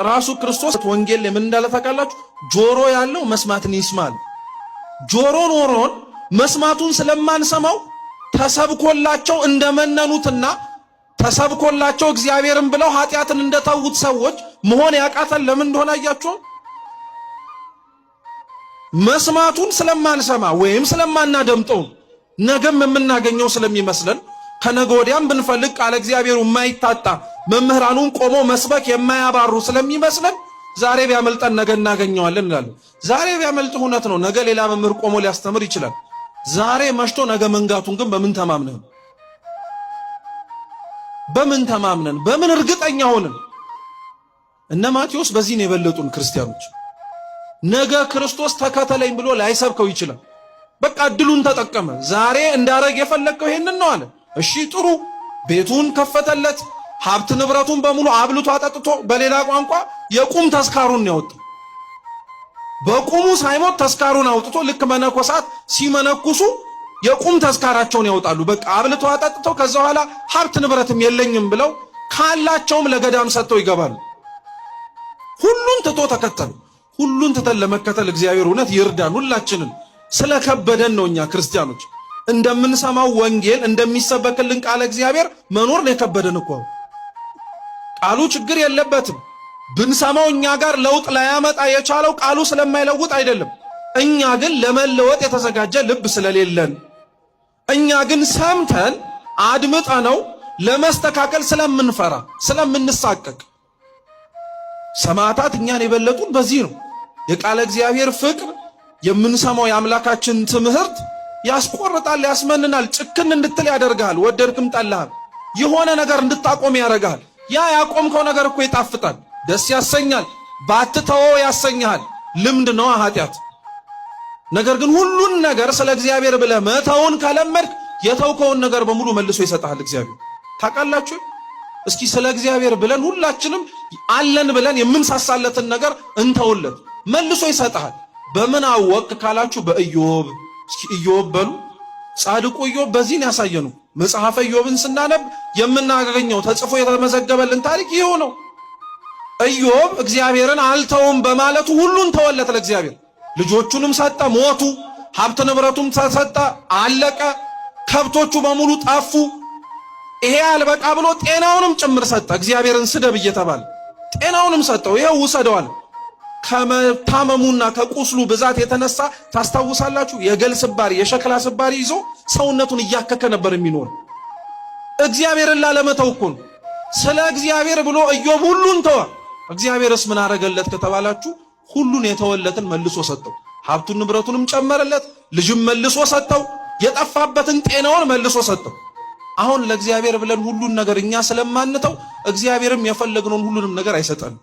ራሱ ክርስቶስ ወንጌል ላይ ምን እንዳለ ታውቃላችሁ? ጆሮ ያለው መስማትን ይስማል። ጆሮ ኖሮን መስማቱን ስለማንሰማው ተሰብኮላቸው እንደመነኑትና ተሰብኮላቸው እግዚአብሔርን ብለው ኃጢያትን እንደተውት ሰዎች መሆን ያቃተን ለምን እንደሆነ አያችሁ? መስማቱን ስለማንሰማ ወይም ስለማናደምጠው ነገም የምናገኘው ስለሚመስለን ከነገ ወዲያም ብንፈልግ ቃለ እግዚአብሔሩ የማይታጣ መምህራኑን ቆሞ መስበክ የማያባሩ ስለሚመስለን ዛሬ ቢያመልጠን ነገ እናገኘዋለን እንላለን። ዛሬ ቢያመልጥ እውነት ነው፣ ነገ ሌላ መምህር ቆሞ ሊያስተምር ይችላል። ዛሬ መሽቶ ነገ መንጋቱን ግን በምን ተማምነን በምን እርግጠኛ ሆነን? እነ ማቴዎስ በዚህ ነው የበለጡን ክርስቲያኖች። ነገ ክርስቶስ ተከተለኝ ብሎ ላይሰብከው ይችላል። በቃ እድሉን ተጠቀመ። ዛሬ እንዳረግ የፈለከው ይሄንን ነው አለ። እሺ ጥሩ፣ ቤቱን ከፈተለት፣ ሀብት ንብረቱን በሙሉ አብልቶ አጠጥቶ፣ በሌላ ቋንቋ የቁም ተስካሩን ያወጣው። በቁሙ ሳይሞት ተስካሩን አውጥቶ ልክ መነኮሳት ሲመነኩሱ የቁም ተስካራቸውን ያወጣሉ። በቃ አብልቶ አጠጥተው ከዛ በኋላ ሀብት ንብረትም የለኝም ብለው ካላቸውም ለገዳም ሰጥተው ይገባሉ። ሁሉን ትቶ ተከተሉ። ሁሉን ትተን ለመከተል እግዚአብሔር እውነት ይርዳን። ሁላችንን ስለከበደን ነው እኛ ክርስቲያኖች እንደምንሰማው ወንጌል እንደሚሰበክልን ቃለ እግዚአብሔር መኖር ነው የከበደን እኮ። ቃሉ ችግር የለበትም። ብንሰማው እኛ ጋር ለውጥ ላያመጣ የቻለው ቃሉ ስለማይለውጥ አይደለም። እኛ ግን ለመለወጥ የተዘጋጀ ልብ ስለሌለን፣ እኛ ግን ሰምተን አድምጠነው ለመስተካከል ስለምንፈራ ስለምንሳቀቅ፣ ሰማዕታት እኛን የበለጡን በዚህ ነው። የቃለ እግዚአብሔር ፍቅር የምንሰማው የአምላካችን ትምህርት ያስቆርጣል፣ ያስመንናል፣ ጭክን እንድትል ያደርጋል። ወደድክም ጠላህም የሆነ ነገር እንድታቆም ያደርጋል። ያ ያቆምከው ነገር እኮ ይጣፍጣል፣ ደስ ያሰኛል፣ ባትተወው ያሰኛል። ልምድ ነው ኃጢአት። ነገር ግን ሁሉን ነገር ስለ እግዚአብሔር ብለህ መተውን ከለመድክ የተውከውን ነገር በሙሉ መልሶ ይሰጣል እግዚአብሔር። ታውቃላችሁ? እስኪ ስለ እግዚአብሔር ብለን ሁላችንም አለን ብለን የምንሳሳለትን ነገር እንተውለት፣ መልሶ ይሰጣል። በምን አወቅ ካላችሁ በኢዮብ። እስኪ ኢዮብ በሉ። ጻድቁ ኢዮብ በዚህን ያሳየኑ። መጽሐፈ ኢዮብን ስናነብ የምናገኘው ተጽፎ የተመዘገበልን ታሪክ ይኸው ነው። ኢዮብ እግዚአብሔርን አልተውም በማለቱ ሁሉን ተወለት ለእግዚአብሔር። ልጆቹንም ሰጠ፣ ሞቱ። ሀብት ንብረቱም ተሰጠ፣ አለቀ። ከብቶቹ በሙሉ ጠፉ። ይሄ አልበቃ ብሎ ጤናውንም ጭምር ሰጠ። እግዚአብሔርን ስደብ እየተባለ ጤናውንም ሰጠው። ይሄው ውሰደዋል። ከመታመሙና ከቁስሉ ብዛት የተነሳ ታስታውሳላችሁ፣ የገል ስባሪ የሸክላ ስባሪ ይዞ ሰውነቱን እያከከ ነበር የሚኖር። እግዚአብሔርን ላለመተው እኮ ነው። ስለ እግዚአብሔር ብሎ ኢዮብ ሁሉን ተወ። እግዚአብሔርስ ምን አረገለት ከተባላችሁ ሁሉን የተወለትን መልሶ ሰጠው። ሀብቱን ንብረቱንም ጨመረለት፣ ልጅም መልሶ ሰጠው፣ የጠፋበትን ጤናውን መልሶ ሰጠው። አሁን ለእግዚአብሔር ብለን ሁሉን ነገር እኛ ስለማንተው እግዚአብሔርም የፈለግነውን ሁሉንም ነገር አይሰጠንም።